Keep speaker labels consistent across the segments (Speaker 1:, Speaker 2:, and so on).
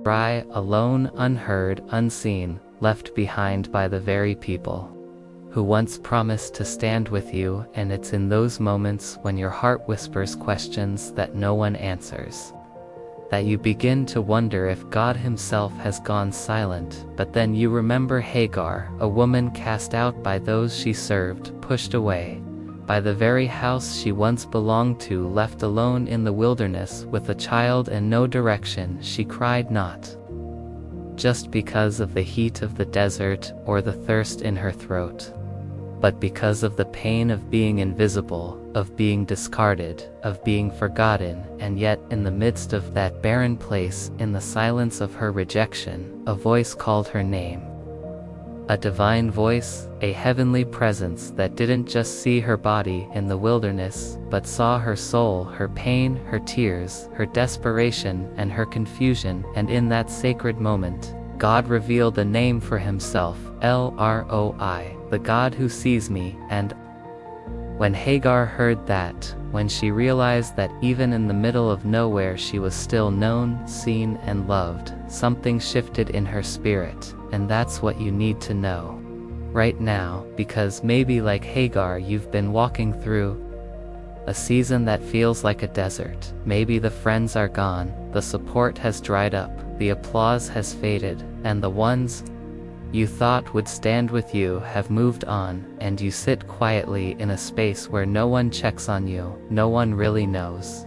Speaker 1: Dry, alone, unheard, unseen, left behind by the very people who once promised to stand with you, and it's in those moments when your heart whispers questions that no one answers, that you begin to wonder if God himself has gone silent. But then you remember Hagar, a woman cast out by those she served, pushed away by the very house she once belonged to, left alone in the wilderness with a child and no direction. She cried not just because of the heat of the desert or the thirst in her throat, but because of the pain of being invisible, of being discarded, of being forgotten. And yet, in the midst of that barren place, in the silence of her rejection, a voice called her name. A divine voice, a heavenly presence that didn't just see her body in the wilderness, but saw her soul, her pain, her tears, her desperation, and her confusion. And in that sacred moment, God revealed a name for himself, El-Roi, the God who sees me. And when Hagar heard that, when she realized that even in the middle of nowhere she was still known, seen, and loved, something shifted in her spirit. And that's what you need to know right now, because maybe like Hagar, you've been walking through a season that feels like a desert. Maybe the friends are gone, the support has dried up, the applause has faded, and the ones you thought would stand with you have moved on, and you sit quietly in a space where no one checks on you, no one really knows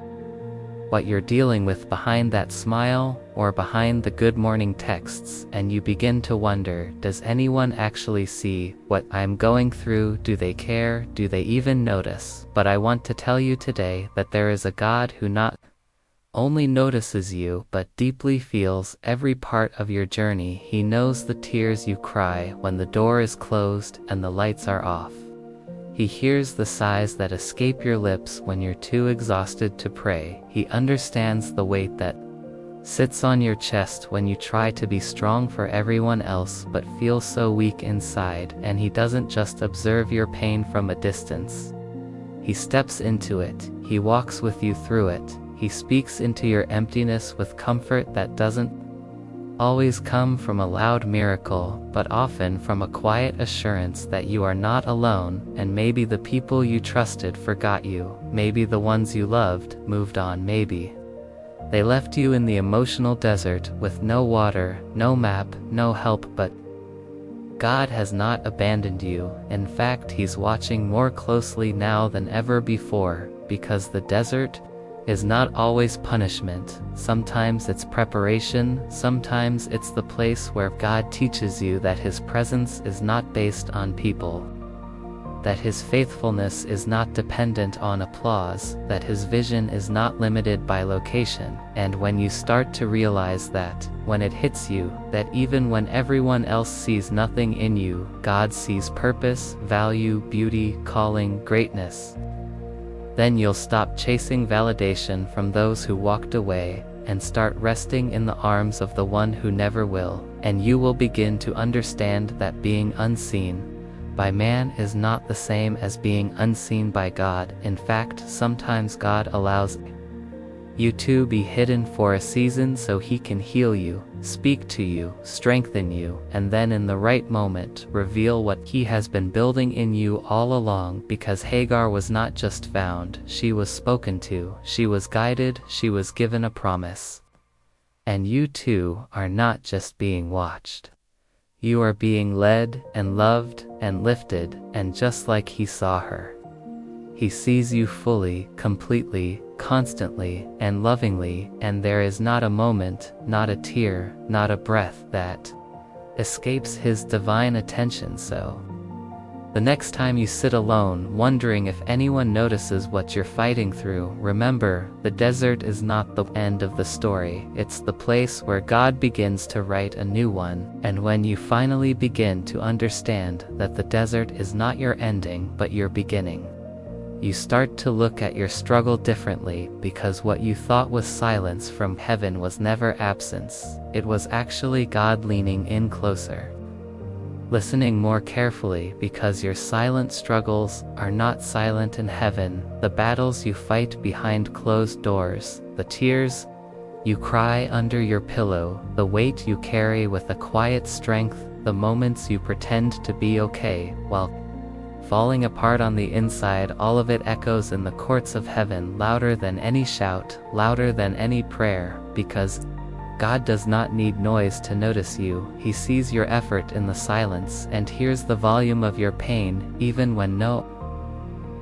Speaker 1: what you're dealing with behind that smile, or behind the good morning texts. And you begin to wonder, does anyone actually see what I'm going through? Do they care? Do they even notice? But I want to tell you today that there is a God who not only notices you, but deeply feels every part of your journey. He knows the tears you cry when the door is closed and the lights are off. He hears the sighs that escape your lips when you're too exhausted to pray. He understands the weight that sits on your chest when you try to be strong for everyone else but feel so weak inside. And he doesn't just observe your pain from a distance. He steps into it. He walks with you through it. He speaks into your emptiness with comfort that doesn't always come from a loud miracle, but often from a quiet assurance that you are not alone. And maybe the people you trusted forgot you, maybe the ones you loved moved on, maybe they left you in the emotional desert with no water, no map, no help. But God has not abandoned you. In fact, he's watching more closely now than ever before, because the desert is not always punishment. Sometimes it's preparation. Sometimes it's the place where God teaches you that his presence is not based on people, that his faithfulness is not dependent on applause, that his vision is not limited by location. And when you start to realize that, when it hits you, that even when everyone else sees nothing in you, God sees purpose, value, beauty, calling, greatness, then you'll stop chasing validation from those who walked away and start resting in the arms of the one who never will. And you will begin to understand that being unseen by man is not the same as being unseen by God. In fact, sometimes God allows you to be hidden for a season so he can heal you, speak to you, strengthen you, and then in the right moment reveal what he has been building in you all along. Because Hagar was not just found, she was spoken to, she was guided, she was given a promise. And you too are not just being watched. You are being led and loved and lifted, and just like he saw her, he sees you fully, completely, constantly, and lovingly. And there is not a moment, not a tear, not a breath that escapes his divine attention. So the next time you sit alone wondering if anyone notices what you're fighting through, remember, the desert is not the end of the story. It's the place where God begins to write a new one. And when you finally begin to understand that the desert is not your ending but your beginning, you start to look at your struggle differently, because what you thought was silence from heaven was never absence. It was actually God leaning in closer, listening more carefully, because your silent struggles are not silent in heaven. The battles you fight behind closed doors, the tears You cry under your pillow, the weight you carry with a quiet strength, the moments you pretend to be okay, while falling apart on the inside. All of it echoes in the courts of heaven, louder than any shout, louder than any prayer, because God does not need noise to notice you. He sees your effort in the silence and hears the volume of your pain, even when no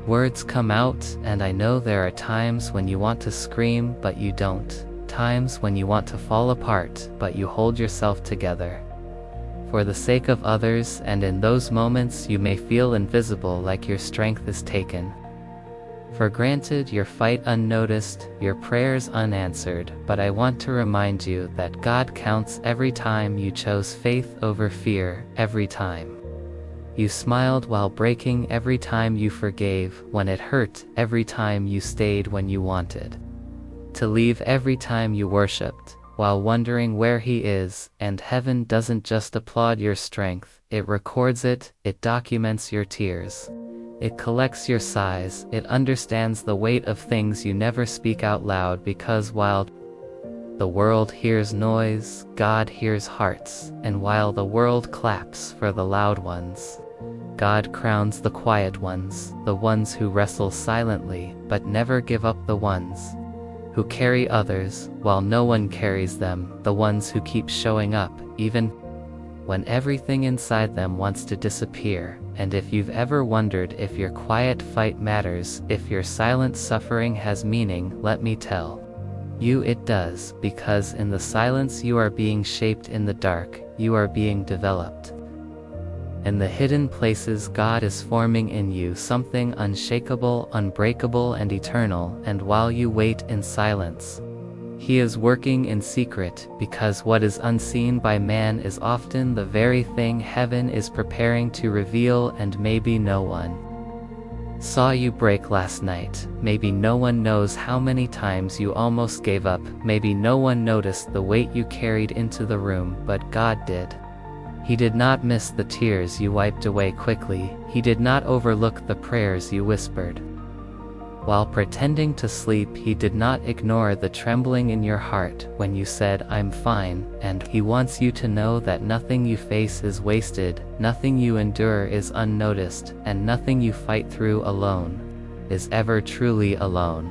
Speaker 1: words come out. And I know there are times when you want to scream but you don't, times when you want to fall apart but you hold yourself together for the sake of others, and in those moments you may feel invisible, like your strength is taken for granted, your fight unnoticed, your prayers unanswered. But I want to remind you that God counts every time you chose faith over fear, every time you smiled while breaking, every time you forgave when it hurt, every time you stayed when you wanted to leave, every time you worshipped while wondering where He is. And heaven doesn't just applaud your strength, it records it, it documents your tears, it collects your sighs, it understands the weight of things you never speak out loud, because while the world hears noise, God hears hearts, and while the world claps for the loud ones, God crowns the quiet ones, the ones who wrestle silently but never give up, the ones who carry others while no one carries them, the ones who keep showing up even when everything inside them wants to disappear. And if you've ever wondered if your quiet fight matters, if your silent suffering has meaning, let me tell you it does, because in the silence you are being shaped, in the dark you are being developed. In the hidden places God is forming in you something unshakable, unbreakable, and eternal. And while you wait in silence, He is working in secret, because what is unseen by man is often the very thing heaven is preparing to reveal. And maybe no one saw you break last night, maybe no one knows how many times you almost gave up, maybe no one noticed the weight you carried into the room, but God did. He did not miss the tears you wiped away quickly, He did not overlook the prayers you whispered while pretending to sleep, He did not ignore the trembling in your heart when you said, "I'm fine." And He wants you to know that nothing you face is wasted, nothing you endure is unnoticed, and nothing you fight through alone is ever truly alone,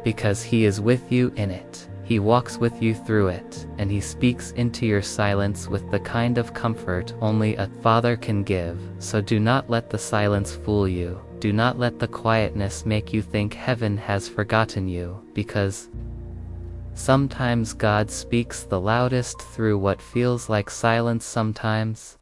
Speaker 1: because He is with you in it. He walks with you through it, and He speaks into your silence with the kind of comfort only a Father can give. So do not let the silence fool you. Do not let the quietness make you think heaven has forgotten you, because sometimes God speaks the loudest through what feels like silence. Sometimes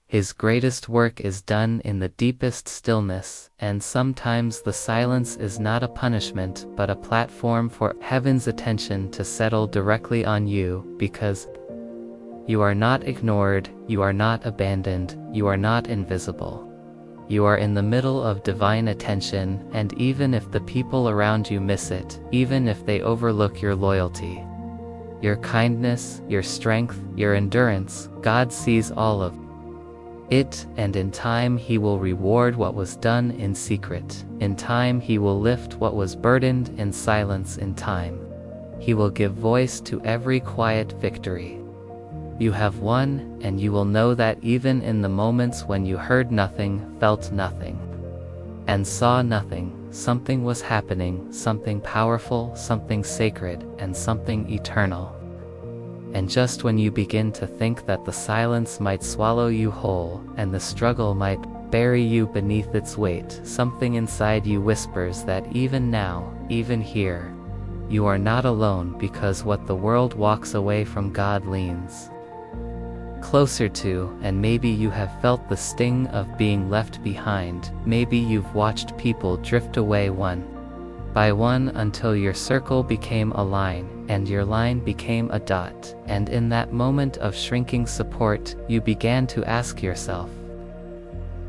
Speaker 1: His greatest work is done in the deepest stillness, and sometimes the silence is not a punishment but a platform for heaven's attention to settle directly on you, because you are not ignored, you are not abandoned, you are not invisible. You are in the middle of divine attention, and even if the people around you miss it, even if they overlook your loyalty, your kindness, your strength, your endurance, God sees all of it, and in time He will reward what was done in secret. In time He will lift what was burdened in silence. In time He will give voice to every quiet victory you have won, and you will know that even in the moments when you heard nothing, felt nothing, and saw nothing, something was happening, something powerful, something sacred, and something eternal. And just when you begin to think that the silence might swallow you whole, and the struggle might bury you beneath its weight, something inside you whispers that even now, even here, you are not alone, because what the world walks away from, God leans closer to. And maybe you have felt the sting of being left behind. Maybe you've watched people drift away one by one until your circle became a line, and your line became a dot. And in that moment of shrinking support, you began to ask yourself,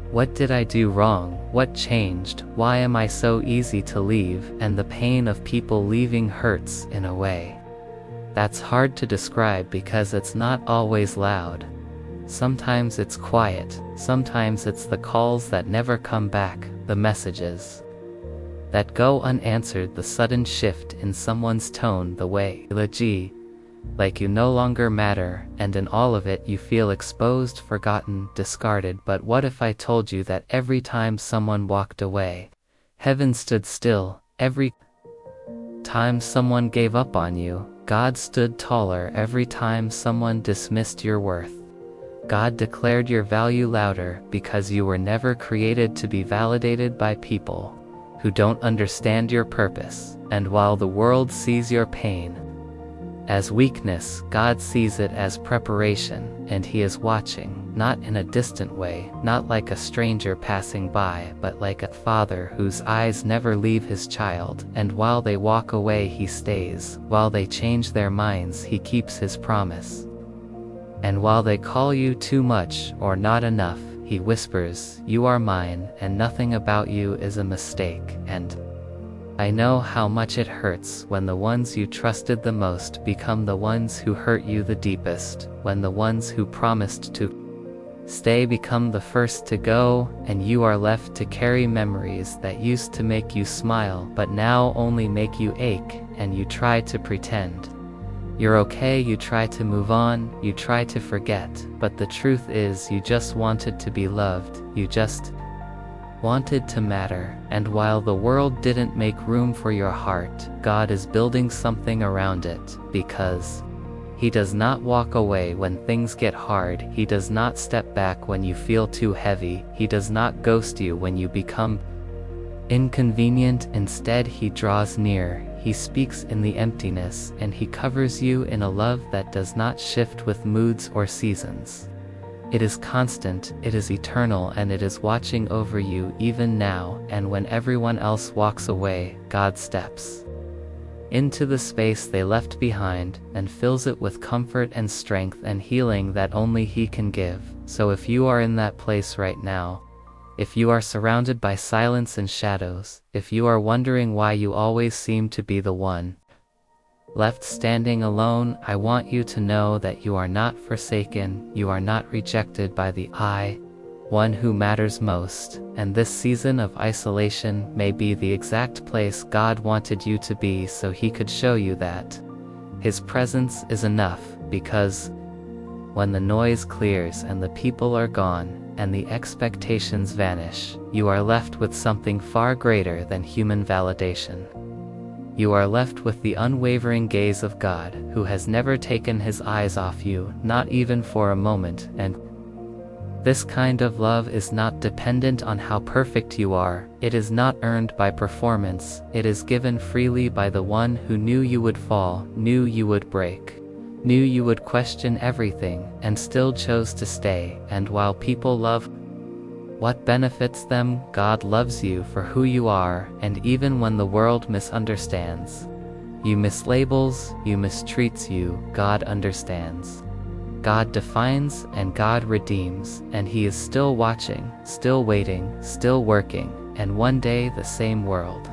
Speaker 1: what did I do wrong? What changed? Why am I so easy to leave? And the pain of people leaving hurts in a way that's hard to describe, because it's not always loud. Sometimes it's quiet, sometimes it's the calls that never come back, the messages that go unanswered, the sudden shift in someone's tone, the way like you no longer matter, and in all of it you feel exposed, forgotten, discarded. But what if I told you that every time someone walked away, heaven stood still? Every time someone gave up on you, God stood taller. Every time someone dismissed your worth, God declared your value louder, because you were never created to be validated by people who don't understand your purpose. And while the world sees your pain as weakness, God sees it as preparation, and He is watching, not in a distant way, not like a stranger passing by, but like a father whose eyes never leave his child. And while they walk away, He stays. While they change their minds, He keeps His promise. And while they call you too much or not enough, He whispers, "You are mine, and nothing about you is a mistake." And I know how much it hurts when the ones you trusted the most become the ones who hurt you the deepest, when the ones who promised to stay become the first to go, and you are left to carry memories that used to make you smile but now only make you ache. And you try to pretend you're okay, you try to move on, you try to forget, but the truth is you just wanted to be loved, you just wanted to matter. And while the world didn't make room for your heart, God is building something around it, because He does not walk away when things get hard. He does not step back when you feel too heavy. He does not ghost you when you become inconvenient. Instead, He draws near. He speaks in the emptiness, and He covers you in a love that does not shift with moods or seasons. It is constant, it is eternal, and it is watching over you even now. And when everyone else walks away, God steps into the space they left behind and fills it with comfort and strength and healing that only He can give. So if you are in that place right now, if you are surrounded by silence and shadows, if you are wondering why you always seem to be the one left standing alone, I want you to know that you are not forsaken, you are not rejected by the one who matters most. And this season of isolation may be the exact place God wanted you to be, so He could show you that His presence is enough. Because when the noise clears and the people are gone, and the expectations vanish, you are left with something far greater than human validation. You are left with the unwavering gaze of God, who has never taken His eyes off you, not even for a moment. And this kind of love is not dependent on how perfect you are. It is not earned by performance. It is given freely by the one who knew you would fall, knew you would break, knew you would question everything, and still chose to stay. And while people love what benefits them, God loves you for who you are. And even when the world misunderstands, you mislabels, you mistreats you, God understands. God defines and God redeems, and He is still watching, still waiting, still working. And one day the same world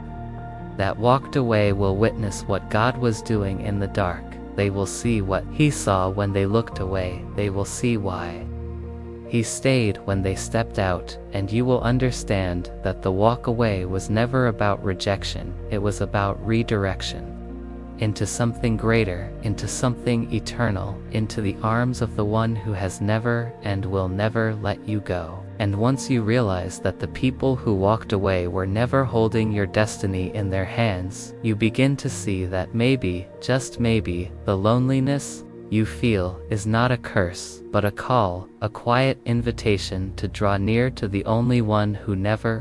Speaker 1: that walked away will witness what God was doing in the dark. They will see what He saw when they looked away. They will see why He stayed when they stepped out. And you will understand that the walk away was never about rejection. It was about redirection into something greater, into something eternal, into the arms of the one who has never and will never let you go. And once you realize that the people who walked away were never holding your destiny in their hands, you begin to see that maybe, just maybe, the loneliness you feel is not a curse, but a call, a quiet invitation to draw near to the only one who never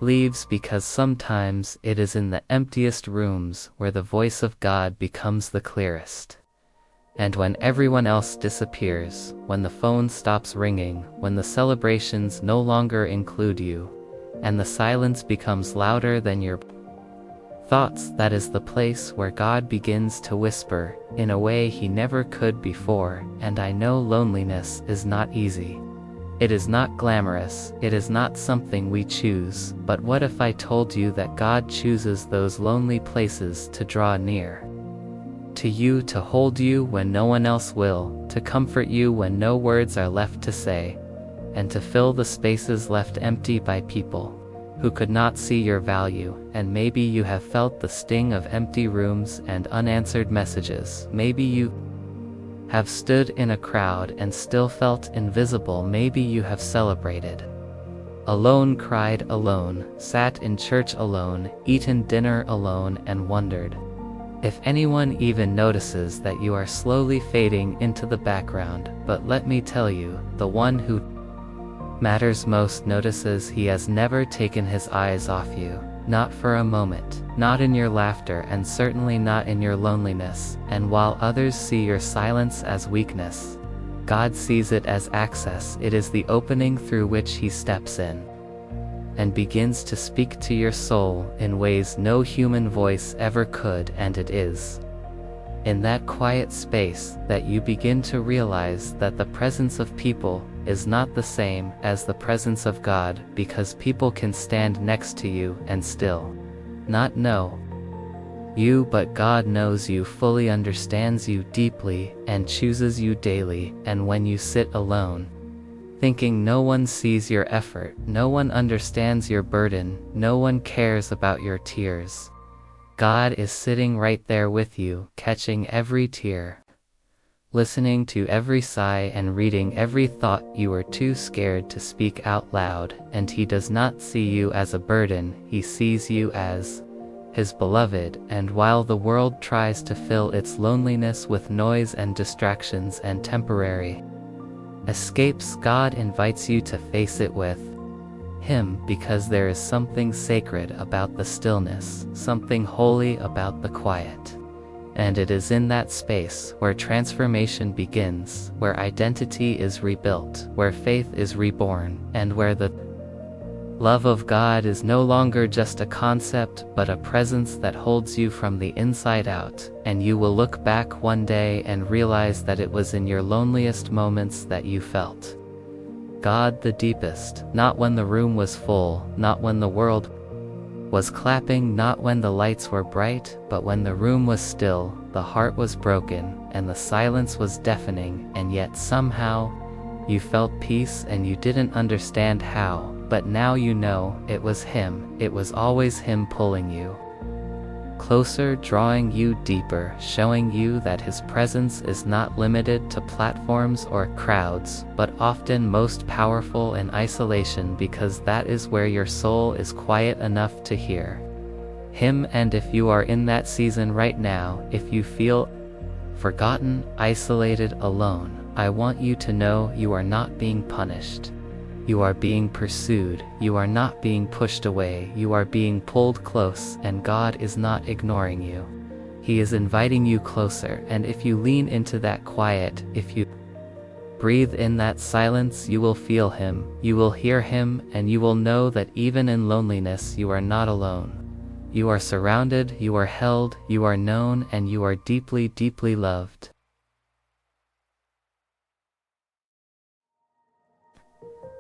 Speaker 1: leaves. Because sometimes it is in the emptiest rooms where the voice of God becomes the clearest. And when everyone else disappears, when the phone stops ringing, when the celebrations no longer include you, and the silence becomes louder than your thoughts, that is the place where God begins to whisper in a way He never could before. And I know loneliness is not easy. It is not glamorous, it is not something we choose. But what if I told you that God chooses those lonely places to draw near to you, to hold you when no one else will, to comfort you when no words are left to say, and to fill the spaces left empty by people who could not see your value, and maybe you have felt the sting of empty rooms and unanswered messages. Maybe you have stood in a crowd and still felt invisible. Maybe you have celebrated alone, cried alone, sat in church alone, eaten dinner alone, and wondered if anyone even notices that you are slowly fading into the background. But let me tell you, the one who matters most notices. He has never taken his eyes off you, not for a moment, not in your laughter, and certainly not in your loneliness. And while others see your silence as weakness, God sees it as access. It is the opening through which He steps in and begins to speak to your soul in ways no human voice ever could. And it is in that quiet space that you begin to realize that the presence of people is not the same as the presence of God, because people can stand next to you and still not know you, but God knows you fully, understands you deeply, and chooses you daily. And when you sit alone, thinking no one sees your effort, no one understands your burden, no one cares about your tears, God is sitting right there with you, catching every tear, listening to every sigh, and reading every thought you were too scared to speak out loud. And He does not see you as a burden, He sees you as His beloved. And while the world tries to fill its loneliness with noise and distractions and temporary escapes, God invites you to face it with Him, because there is something sacred about the stillness, something holy about the quiet. And it is in that space where transformation begins, where identity is rebuilt, where faith is reborn, and where the love of God is no longer just a concept but a presence that holds you from the inside out. And you will look back one day and realize that it was in your loneliest moments that you felt God the deepest, not when the room was full, not when the world was clapping, not when the lights were bright, but when the room was still, the heart was broken, and the silence was deafening. And yet somehow you felt peace, and you didn't understand how, but now you know it was Him. It was always Him pulling you closer, drawing you deeper, showing you that His presence is not limited to platforms or crowds, but often most powerful in isolation, because that is where your soul is quiet enough to hear Him. And if you are in that season right now, if you feel forgotten, isolated, alone, I want you to know you are not being punished. You are being pursued. You are not being pushed away. You are being pulled close, and God is not ignoring you. He is inviting you closer. And if you lean into that quiet, if you breathe in that silence, you will feel Him, you will hear Him, and you will know that even in loneliness you are not alone. You are surrounded, you are held, you are known, and you are deeply, deeply loved.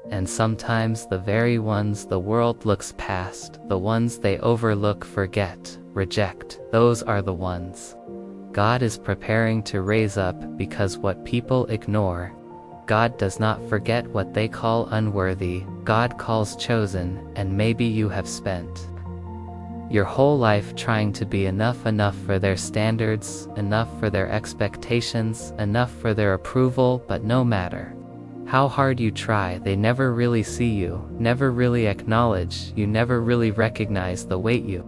Speaker 1: And sometimes the very ones the world looks past, the ones they overlook, forget, reject, those are the ones God is preparing to raise up, because what people ignore, God does not forget. What they call unworthy, God calls chosen. And maybe you have spent your whole life trying to be enough for their standards, enough for their expectations, enough for their approval, but no matter how hard you try, they never really see you, never really acknowledge you, never really recognize the weight you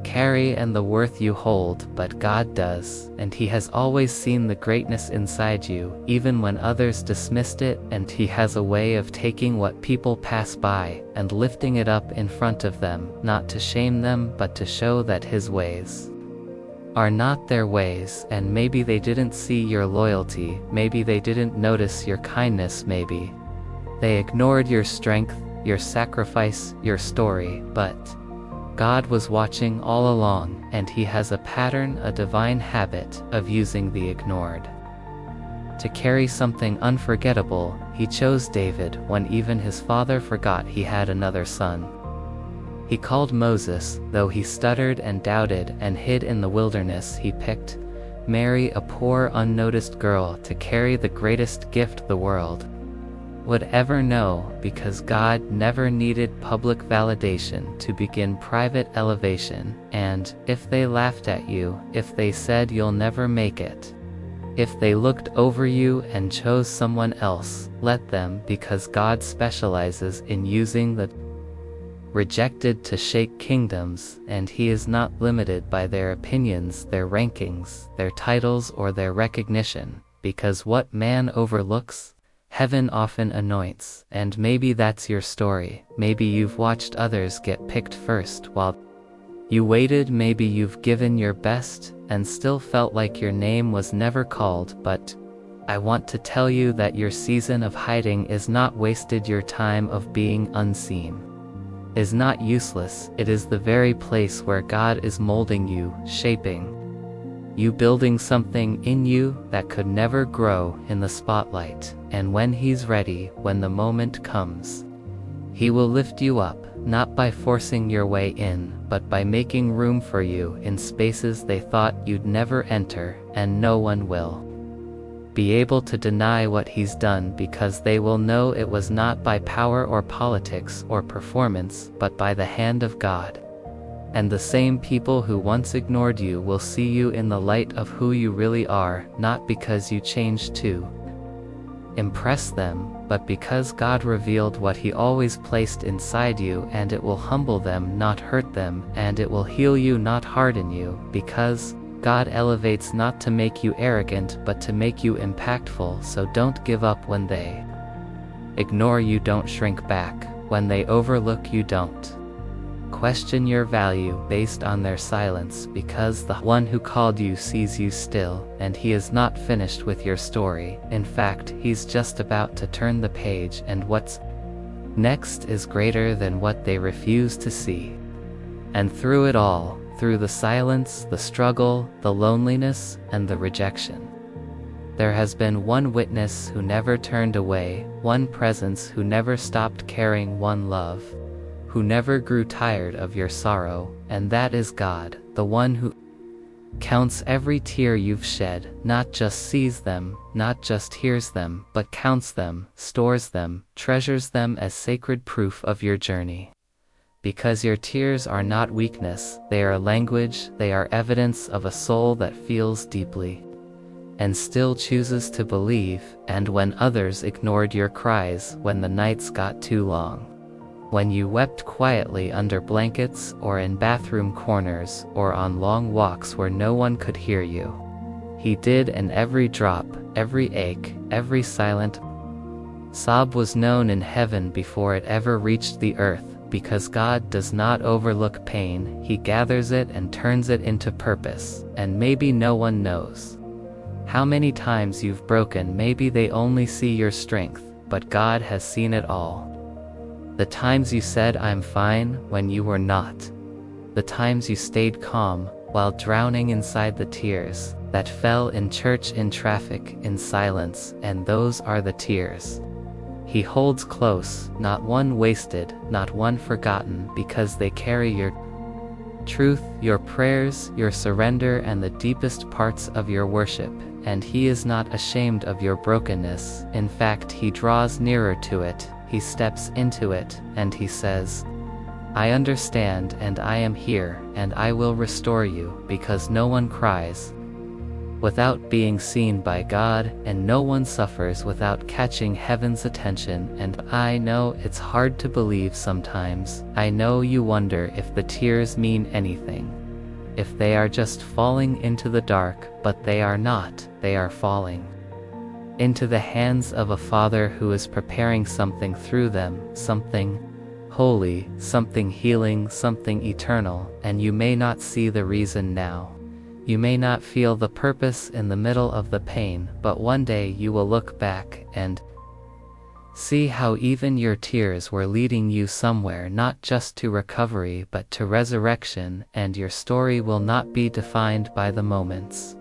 Speaker 1: carry and the worth you hold. But God does, and He has always seen the greatness inside you, even when others dismissed it. And He has a way of taking what people pass by and lifting it up in front of them, not to shame them, but to show that His ways are not their ways. And maybe they didn't see your loyalty, maybe they didn't notice your kindness, maybe they ignored your strength, your sacrifice, your story, but God was watching all along, and He has a pattern, a divine habit, of using the ignored to carry something unforgettable. He chose David when even his father forgot he had another son. He called Moses, though he stuttered and doubted and hid in the wilderness. He picked Mary, a poor, unnoticed girl, to carry the greatest gift the world would ever know, because God never needed public validation to begin private elevation. And if they laughed at you, if they said you'll never make it, if they looked over you and chose someone else, let them, because God specializes in using the rejected to shake kingdoms, and He is not limited by their opinions, their rankings, their titles, or their recognition, because what man overlooks, heaven often anoints. And maybe that's your story. Maybe you've watched others get picked first while you waited. Maybe you've given your best and still felt like your name was never called. But I want to tell you that your season of hiding is not wasted. Your time of being unseen is not useless. It is the very place where God is molding you, shaping you, building something in you that could never grow in the spotlight. And when He's ready, when the moment comes, He will lift you up, not by forcing your way in, but by making room for you in spaces they thought you'd never enter. And no one will be able to deny what He's done, because they will know it was not by power or politics or performance, but by the hand of God. And the same people who once ignored you will see you in the light of who you really are, not because you changed to impress them, but because God revealed what He always placed inside you. And it will humble them, not hurt them, and it will heal you, not harden you, because God elevates not to make you arrogant, but to make you impactful. So don't give up when they ignore you. Don't shrink back when they overlook you. Don't question your value based on their silence, because the one who called you sees you still, and He is not finished with your story. In fact, He's just about to turn the page, and what's next is greater than what they refuse to see. And through it all, through the silence, the struggle, the loneliness, and the rejection, there has been one witness who never turned away, one presence who never stopped caring, one love who never grew tired of your sorrow. And that is God, the one who counts every tear you've shed, not just sees them, not just hears them, but counts them, stores them, treasures them as sacred proof of your journey. Because your tears are not weakness, they are language, they are evidence of a soul that feels deeply and still chooses to believe. And when others ignored your cries, when the nights got too long, when you wept quietly under blankets, or in bathroom corners, or on long walks where no one could hear you, He did. And every drop, every ache, every silent sob was known in heaven before it ever reached the earth. Because God does not overlook pain, He gathers it and turns it into purpose. And maybe no one knows how many times you've broken. Maybe they only see your strength, but God has seen it all. The times you said I'm fine when you were not. The times you stayed calm while drowning inside the tears that fell in church, in traffic, in silence. And those are the tears He holds close, not one wasted, not one forgotten, because they carry your truth, your prayers, your surrender, and the deepest parts of your worship. And He is not ashamed of your brokenness. In fact, He draws nearer to it. He steps into it, and He says, I understand, and I am here, and I will restore you. Because no one cries without being seen by God, and no one suffers without catching heaven's attention. And I know it's hard to believe sometimes. I know you wonder if the tears mean anything, if they are just falling into the dark, but they are not. They are falling into the hands of a Father who is preparing something through them, something holy, something healing, something eternal. And you may not see the reason now. You may not feel the purpose in the middle of the pain, but one day you will look back and see how even your tears were leading you somewhere, not just to recovery, but to resurrection. And your story will not be defined by the moments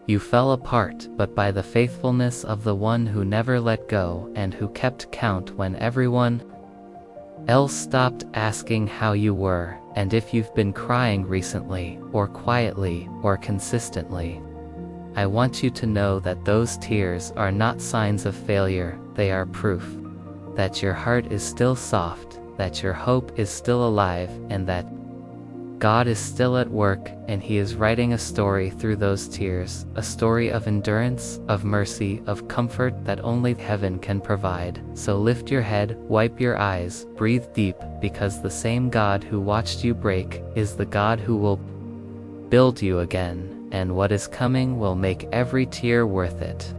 Speaker 1: you fell apart, but by the faithfulness of the one who never let go, and who kept count when everyone else stopped asking how you were. And if you've been crying recently, or quietly, or consistently, I want you to know that those tears are not signs of failure. They are proof that your heart is still soft, that your hope is still alive, and that God is still at work, and He is writing a story through those tears, a story of endurance, of mercy, of comfort that only heaven can provide. So lift your head, wipe your eyes, breathe deep, because the same God who watched you break is the God who will build you again, and what is coming will make every tear worth it.